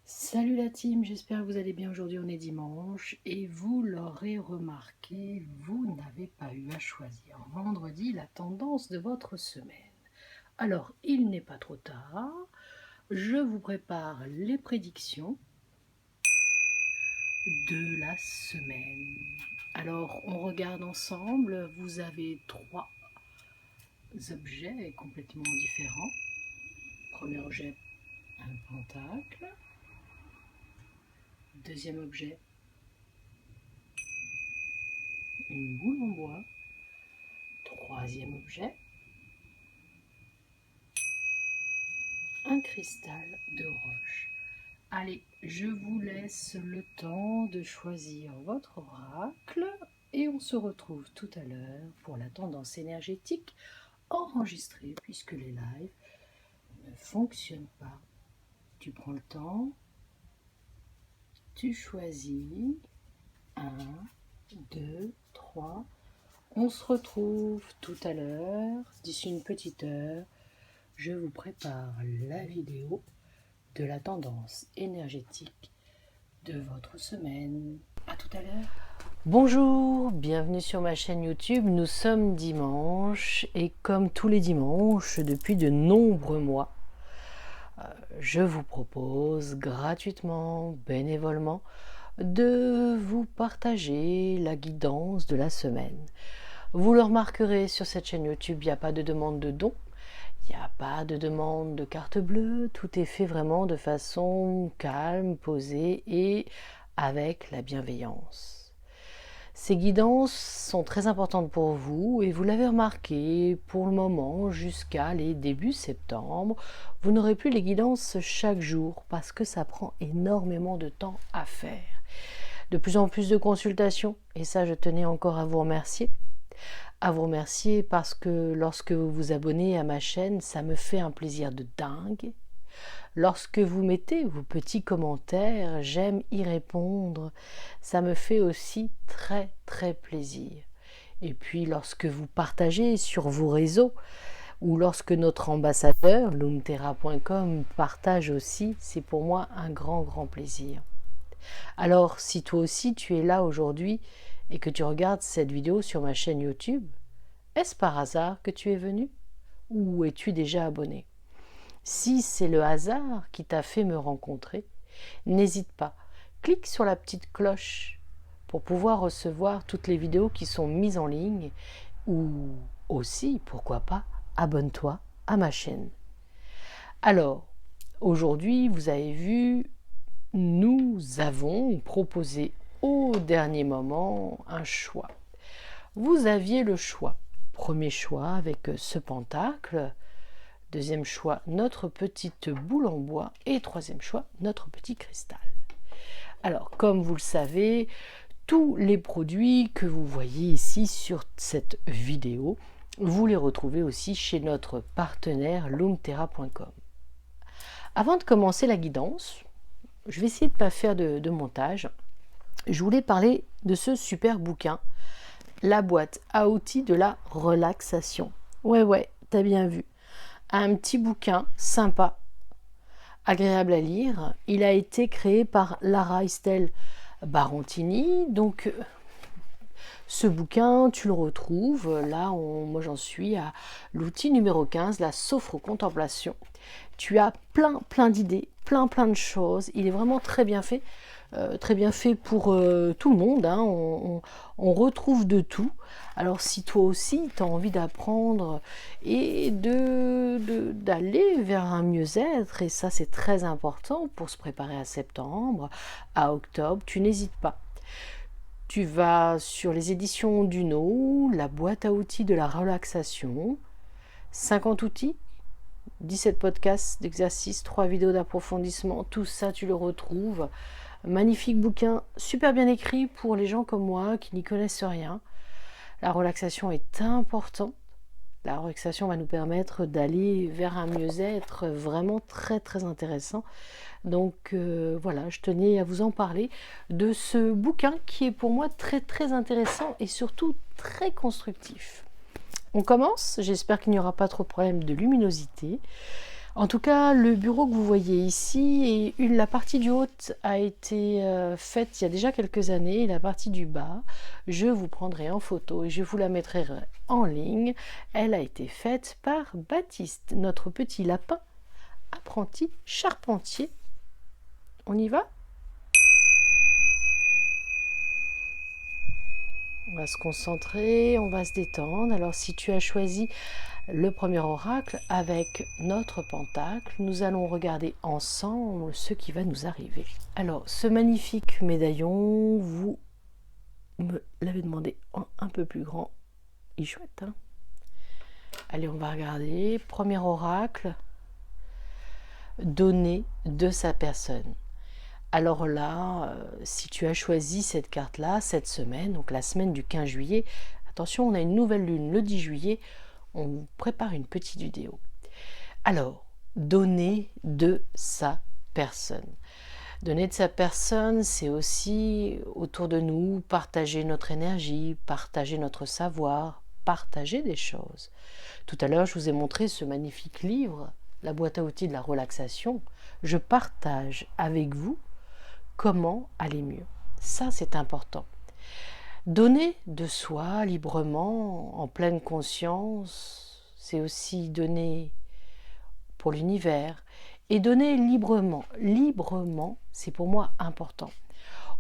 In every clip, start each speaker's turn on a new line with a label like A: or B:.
A: Salut la team, j'espère que vous allez bien. Aujourd'hui on est dimanche et vous l'aurez remarqué, vous n'avez pas eu à choisir vendredi la tendance de votre semaine. Alors il n'est pas trop tard, je vous prépare les prédictions de la semaine. Alors on regarde ensemble, vous avez trois objets complètement différents. Premier objet, un pentacle. Deuxième objet, une boule en bois. Troisième objet, un cristal de roche. Allez, je vous laisse le temps de choisir votre oracle et on se retrouve tout à l'heure pour la tendance énergétique enregistrée puisque les lives ne fonctionnent pas. Tu prends le temps, tu choisis 1, 2, 3. On se retrouve tout à l'heure, d'ici une petite heure. Je vous prépare la vidéo de la tendance énergétique de votre semaine. À tout à l'heure. Bonjour, bienvenue sur ma chaîne YouTube. Nous sommes dimanche et comme tous les dimanches depuis de nombreux mois, je vous propose gratuitement, bénévolement, de vous partager la guidance de la semaine. Vous le remarquerez sur cette chaîne YouTube, il n'y a pas de demande de dons. Il n'y a pas de demande de carte bleue, tout est fait vraiment de façon calme, posée et avec la bienveillance. Ces guidances sont très importantes pour vous et vous l'avez remarqué, pour le moment, jusqu'à les débuts septembre, vous n'aurez plus les guidances chaque jour parce que ça prend énormément de temps à faire. De plus en plus de consultations et ça je tenais encore à vous remercier. Parce que lorsque vous vous abonnez à ma chaîne, ça me fait un plaisir de dingue. Lorsque vous mettez vos petits commentaires, j'aime y répondre, ça me fait aussi très très plaisir. Et puis lorsque vous partagez sur vos réseaux, ou lorsque notre ambassadeur, loomterra.com, partage aussi, c'est pour moi un grand grand plaisir. Alors si toi aussi tu es là aujourd'hui, et que tu regardes cette vidéo sur ma chaîne YouTube, est-ce par hasard que tu es venu ou es-tu déjà abonné? Si c'est le hasard qui t'a fait me rencontrer, n'hésite pas, clique sur la petite cloche pour pouvoir recevoir toutes les vidéos qui sont mises en ligne ou aussi, pourquoi pas, abonne-toi à ma chaîne. Alors, aujourd'hui, vous avez vu, nous avons proposé au dernier moment un choix. Vous aviez le choix. Premier choix avec ce pentacle. Deuxième choix, notre petite boule en bois. Et troisième choix, notre petit cristal. Alors, comme vous le savez, tous les produits que vous voyez ici sur cette vidéo, vous les retrouvez aussi chez notre partenaire loomterra.com. Avant de commencer la guidance, je vais essayer de ne pas faire de montage. Je voulais parler de ce super bouquin, La boîte à outils de la relaxation. Ouais, t'as bien vu. Un petit bouquin sympa, agréable à lire. Il a été créé par Lara Estelle Barontini. Donc, ce bouquin, tu le retrouves. Là, moi j'en suis à l'outil numéro 15, la sophro-contemplation. Tu as plein d'idées, plein de choses. Il est vraiment très bien fait pour tout le monde. Hein. On retrouve de tout. Alors si toi aussi tu as envie d'apprendre et d'aller vers un mieux-être, et ça c'est très important pour se préparer à septembre, à octobre, tu n'hésites pas. Tu vas sur les éditions d'Uno, la boîte à outils de la relaxation, 50 outils, 17 podcasts d'exercices, 3 vidéos d'approfondissement, tout ça tu le retrouves. Magnifique bouquin, super bien écrit pour les gens comme moi qui n'y connaissent rien. La relaxation est importante. La relaxation va nous permettre d'aller vers un mieux-être vraiment très intéressant. Donc voilà, je tenais à vous en parler de ce bouquin qui est pour moi très intéressant et surtout très constructif. On commence, j'espère qu'il n'y aura pas trop de problème de luminosité. En tout cas, le bureau que vous voyez ici, la partie du haut a été faite il y a déjà quelques années, et la partie du bas, je vous prendrai en photo et je vous la mettrai en ligne. Elle a été faite par Baptiste, notre petit lapin apprenti charpentier. On y va? On va se concentrer, on va se détendre. Alors si tu as choisi le premier oracle avec notre pentacle, nous allons regarder ensemble ce qui va nous arriver. Alors ce magnifique médaillon, vous me l'avez demandé un peu plus grand. Il est chouette, hein? Allez, on va regarder. Premier oracle, donner de sa personne. Alors là, si tu as choisi cette carte-là, cette semaine, donc la semaine du 15 juillet, attention, on a une nouvelle lune le 10 juillet, on prépare une petite vidéo. Alors, donner de sa personne. Donner de sa personne, c'est aussi autour de nous partager notre énergie, partager notre savoir, partager des choses. Tout à l'heure, je vous ai montré ce magnifique livre, La boîte à outils de la relaxation. Je partage avec vous comment aller mieux. Ça, c'est important. Donner de soi librement, en pleine conscience, c'est aussi donner pour l'univers et donner librement. Librement, c'est pour moi important.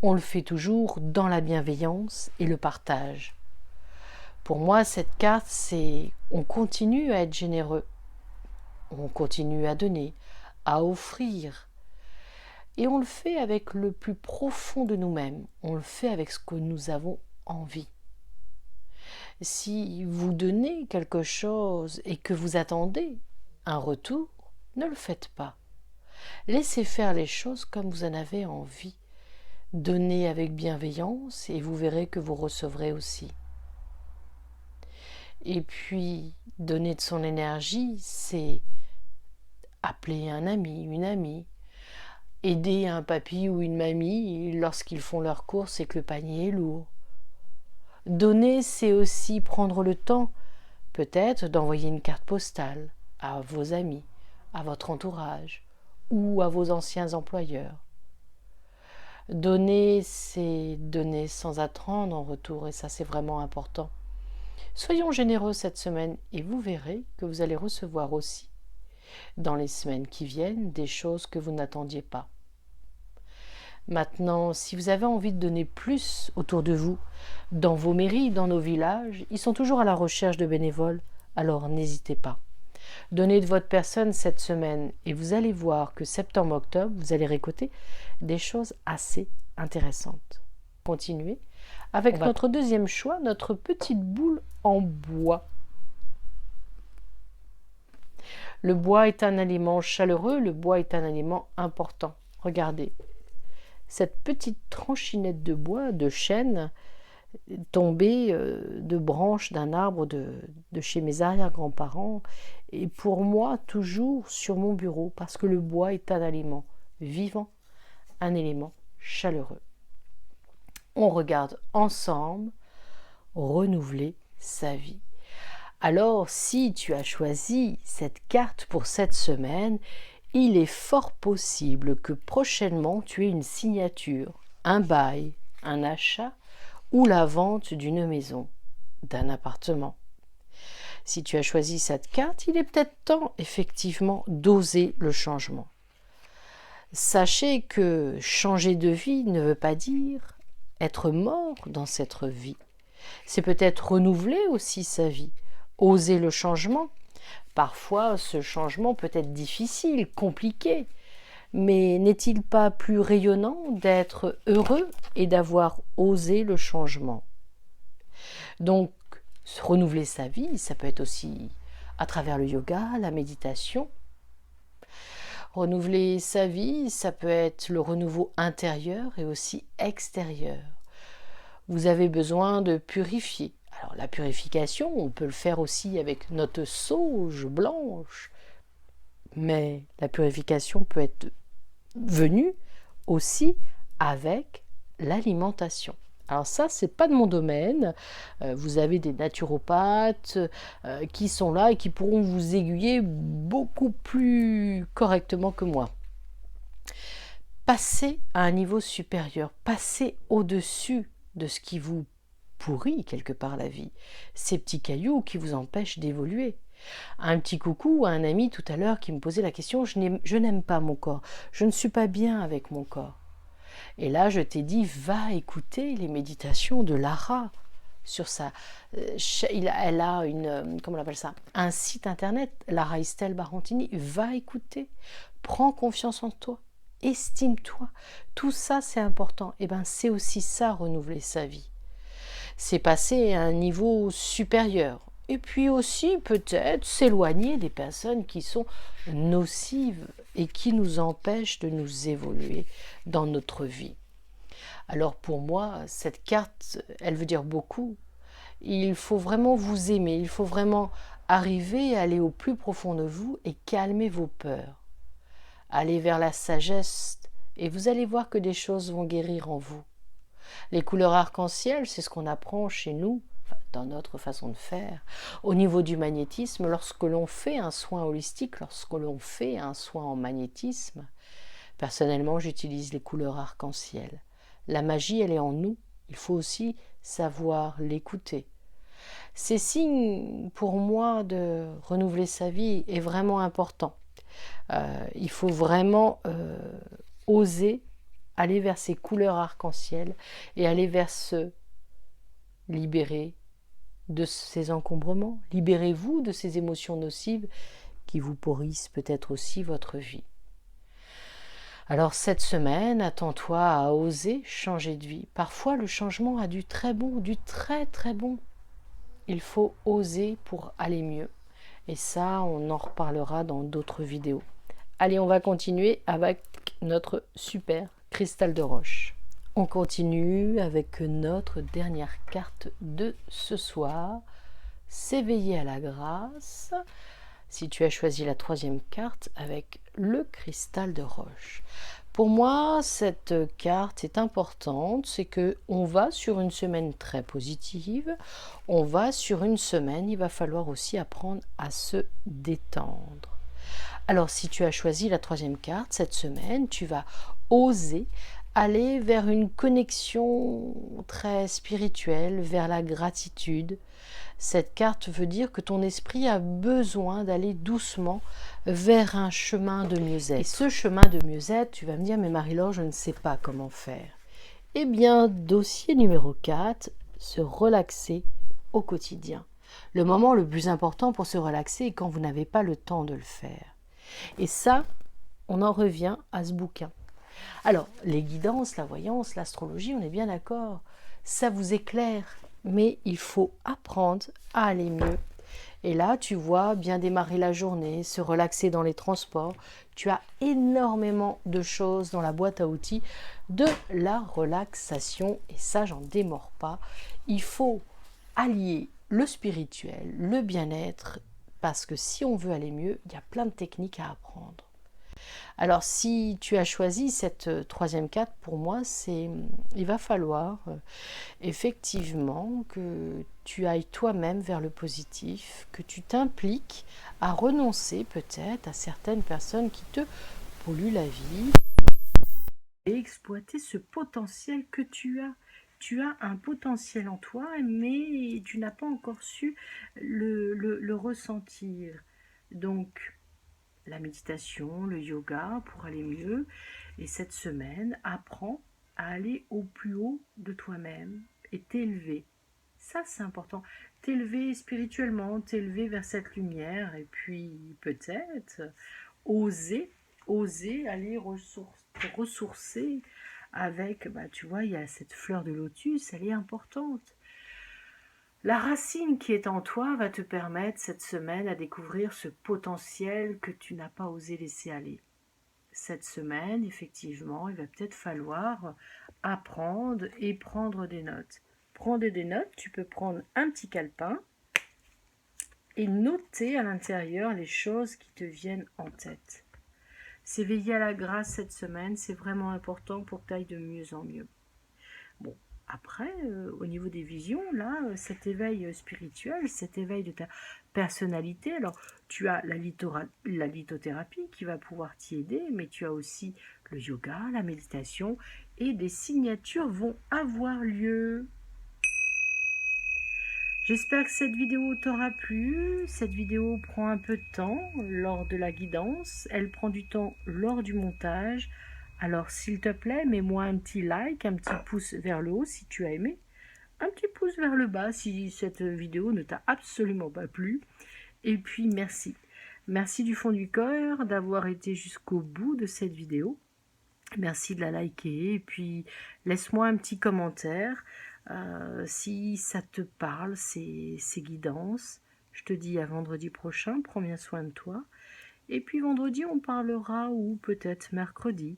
A: On le fait toujours dans la bienveillance et le partage. Pour moi, cette carte, c'est on continue à être généreux, on continue à donner, à offrir. Et on le fait avec le plus profond de nous-mêmes, on le fait avec ce que nous avons envie. Si vous donnez quelque chose et que vous attendez un retour, ne le faites pas. Laissez faire les choses comme vous en avez envie. Donnez avec bienveillance et vous verrez que vous recevrez aussi. Et puis, donner de son énergie, c'est appeler un ami, une amie, aider un papy ou une mamie lorsqu'ils font leurs courses et que le panier est lourd. Donner, c'est aussi prendre le temps, peut-être, d'envoyer une carte postale à vos amis, à votre entourage ou à vos anciens employeurs. Donner, c'est donner sans attendre en retour, et ça, c'est vraiment important. Soyons généreux cette semaine et vous verrez que vous allez recevoir aussi, dans les semaines qui viennent, des choses que vous n'attendiez pas. Maintenant, si vous avez envie de donner plus autour de vous, dans vos mairies, dans nos villages, ils sont toujours à la recherche de bénévoles, alors n'hésitez pas. Donnez de votre personne cette semaine et vous allez voir que septembre-octobre, vous allez récolter des choses assez intéressantes. Continuez avec notre deuxième choix, notre petite boule en bois. Le bois est un aliment chaleureux, le bois est un aliment important. Regardez, cette petite tranchinette de bois, de chêne, tombée de branches d'un arbre de chez mes arrière-grands-parents, et pour moi toujours sur mon bureau, parce que le bois est un aliment vivant, un élément chaleureux. On regarde ensemble renouveler sa vie. Alors, si tu as choisi cette carte pour cette semaine, il est fort possible que prochainement tu aies une signature, un bail, un achat ou la vente d'une maison, d'un appartement. Si tu as choisi cette carte, il est peut-être temps effectivement d'oser le changement. Sachez que changer de vie ne veut pas dire être mort dans cette vie. C'est peut-être renouveler aussi sa vie, oser le changement. Parfois, ce changement peut être difficile, compliqué, mais n'est-il pas plus rayonnant d'être heureux et d'avoir osé le changement? Donc, renouveler sa vie, ça peut être aussi à travers le yoga, la méditation. Renouveler sa vie, ça peut être le renouveau intérieur et aussi extérieur. Vous avez besoin de purifier. Alors la purification, on peut le faire aussi avec notre sauge blanche, mais la purification peut être venue aussi avec l'alimentation. Alors ça, c'est pas de mon domaine. Vous avez des naturopathes qui sont là et qui pourront vous aiguiller beaucoup plus correctement que moi. Passez à un niveau supérieur, passez au-dessus de ce qui vous pourrit quelque part la vie, ces petits cailloux qui vous empêchent d'évoluer. Un petit coucou à un ami tout à l'heure qui me posait la question, je n'aime pas mon corps, je ne suis pas bien avec mon corps. Et là, je t'ai dit, va écouter les méditations de Lara sur ça. Elle a comment on appelle ça, un site internet, Lara Estelle Barantini. Va écouter, prends confiance en toi, estime-toi. Tout ça, c'est important. Et ben, c'est aussi ça, renouveler sa vie. C'est passer à un niveau supérieur. Et puis aussi, peut-être, s'éloigner des personnes qui sont nocives et qui nous empêchent de nous évoluer dans notre vie. Alors pour moi, cette carte, elle veut dire beaucoup. Il faut vraiment vous aimer, il faut vraiment arriver à aller au plus profond de vous et calmer vos peurs. Aller vers la sagesse et vous allez voir que des choses vont guérir en vous. Les couleurs arc-en-ciel, c'est ce qu'on apprend chez nous, dans notre façon de faire. Au niveau du magnétisme, lorsque l'on fait un soin holistique, lorsque l'on fait un soin en magnétisme, personnellement, j'utilise les couleurs arc-en-ciel. La magie, elle est en nous. Il faut aussi savoir l'écouter. Ces signes, pour moi, de renouveler sa vie est vraiment important. Il faut vraiment oser aller vers ces couleurs arc-en-ciel et aller vers se libérer de ces encombrements. Libérez-vous de ces émotions nocives qui vous pourrissent peut-être aussi votre vie. Alors cette semaine, attends-toi à oser changer de vie. Parfois, le changement a du très bon, du très très bon. Il faut oser pour aller mieux. Et ça, on en reparlera dans d'autres vidéos. Allez, on va continuer avec notre super cristal de roche. On continue avec notre dernière carte de ce soir. S'éveiller à la grâce. Si tu as choisi la troisième carte avec le cristal de roche. Pour moi, cette carte est importante, c'est que on va sur une semaine très positive, on va sur une semaine, il va falloir aussi apprendre à se détendre. Alors si tu as choisi la troisième carte cette semaine, tu vas oser aller vers une connexion très spirituelle, vers la gratitude. Cette carte veut dire que ton esprit a besoin d'aller doucement vers un chemin de mieux-être. Et ce chemin de mieux-être, tu vas me dire, mais Marie-Laure, je ne sais pas comment faire. Eh bien, dossier numéro 4, se relaxer au quotidien. Le moment le plus important pour se relaxer est quand vous n'avez pas le temps de le faire. Et ça, on en revient à ce bouquin. Alors, les guidances, la voyance, l'astrologie, on est bien d'accord, ça vous éclaire, mais il faut apprendre à aller mieux. Et là, tu vois, bien démarrer la journée, se relaxer dans les transports, tu as énormément de choses dans la boîte à outils de la relaxation, et ça, j'en démords pas. Il faut allier le spirituel, le bien-être, parce que si on veut aller mieux, il y a plein de techniques à apprendre. Alors si tu as choisi cette troisième carte, pour moi, il va falloir effectivement que tu ailles toi-même vers le positif, que tu t'impliques à renoncer peut-être à certaines personnes qui te polluent la vie et exploiter ce potentiel que tu as. Tu as un potentiel en toi, mais tu n'as pas encore su le ressentir. Donc, la méditation, le yoga pour aller mieux. Et cette semaine, apprends à aller au plus haut de toi-même et t'élever. Ça, c'est important. T'élever spirituellement, t'élever vers cette lumière et puis peut-être oser aller ressourcer avec, tu vois, il y a cette fleur de lotus, elle est importante. La racine qui est en toi va te permettre cette semaine à découvrir ce potentiel que tu n'as pas osé laisser aller. Cette semaine, effectivement, il va peut-être falloir apprendre et prendre des notes. Prendre des notes, tu peux prendre un petit calepin et noter à l'intérieur les choses qui te viennent en tête. S'éveiller à la grâce cette semaine, c'est vraiment important pour que tu ailles de mieux en mieux. Bon, après, au niveau des visions, là, cet éveil spirituel, cet éveil de ta personnalité, alors tu as la lithothérapie qui va pouvoir t'y aider, mais tu as aussi le yoga, la méditation, et des signatures vont avoir lieu. J'espère que cette vidéo t'aura plu. Cette vidéo prend un peu de temps lors de la guidance. Elle prend du temps lors du montage. Alors s'il te plaît, mets-moi un petit like, un petit pouce vers le haut si tu as aimé. Un petit pouce vers le bas si cette vidéo ne t'a absolument pas plu. Et puis merci. Merci du fond du cœur d'avoir été jusqu'au bout de cette vidéo. Merci de la liker et puis laisse-moi un petit commentaire si ça te parle, ces guidances. Je te dis à vendredi prochain, prends bien soin de toi. Et puis vendredi, on parlera, ou peut-être mercredi,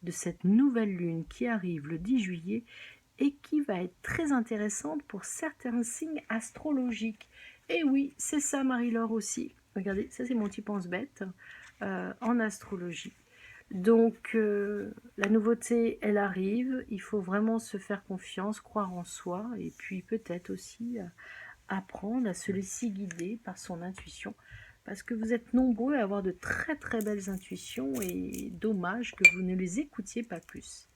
A: de cette nouvelle lune qui arrive le 10 juillet et qui va être très intéressante pour certains signes astrologiques. Et oui, c'est ça Marie-Laure aussi. Regardez, ça c'est mon petit pense-bête en astrologie. Donc, la nouveauté, elle arrive. Il faut vraiment se faire confiance, croire en soi, et puis peut-être aussi apprendre à se laisser guider par son intuition. Parce que vous êtes nombreux à avoir de très très belles intuitions, et dommage que vous ne les écoutiez pas plus.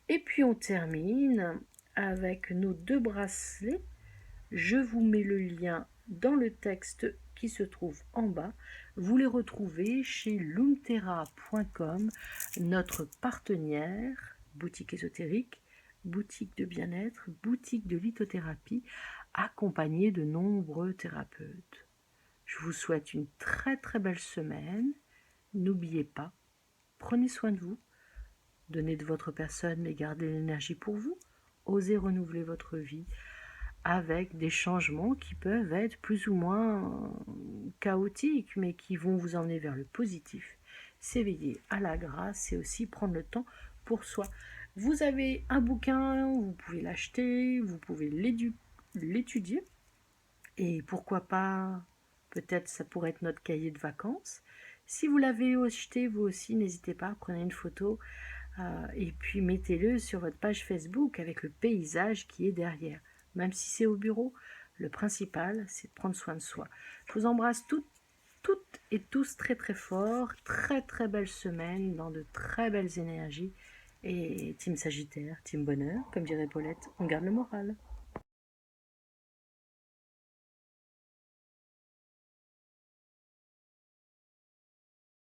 A: Et puis on termine avec nos 2 bracelets. Je vous mets le lien dans le texte qui se trouve en bas. Vous les retrouvez chez lumtera.com, notre partenaire, boutique ésotérique, boutique de bien-être, boutique de lithothérapie, accompagnée de nombreux thérapeutes. Je vous souhaite une très très belle semaine. N'oubliez pas, prenez soin de vous, donnez de votre personne mais gardez l'énergie pour vous, osez renouveler votre vie avec des changements qui peuvent être plus ou moins chaotiques, mais qui vont vous emmener vers le positif. S'éveiller à la grâce et aussi prendre le temps pour soi. Vous avez un bouquin, vous pouvez l'acheter, vous pouvez l'étudier, et pourquoi pas, peut-être ça pourrait être notre cahier de vacances. Si vous l'avez acheté, vous aussi, n'hésitez pas, prenez une photo et puis mettez-le sur votre page Facebook avec le paysage qui est derrière. Même si c'est au bureau, le principal, c'est de prendre soin de soi. Je vous embrasse toutes et tous très très fort. Très très belle semaine, dans de très belles énergies. Et team Sagittaire, team Bonheur, comme dirait Paulette, on garde le moral.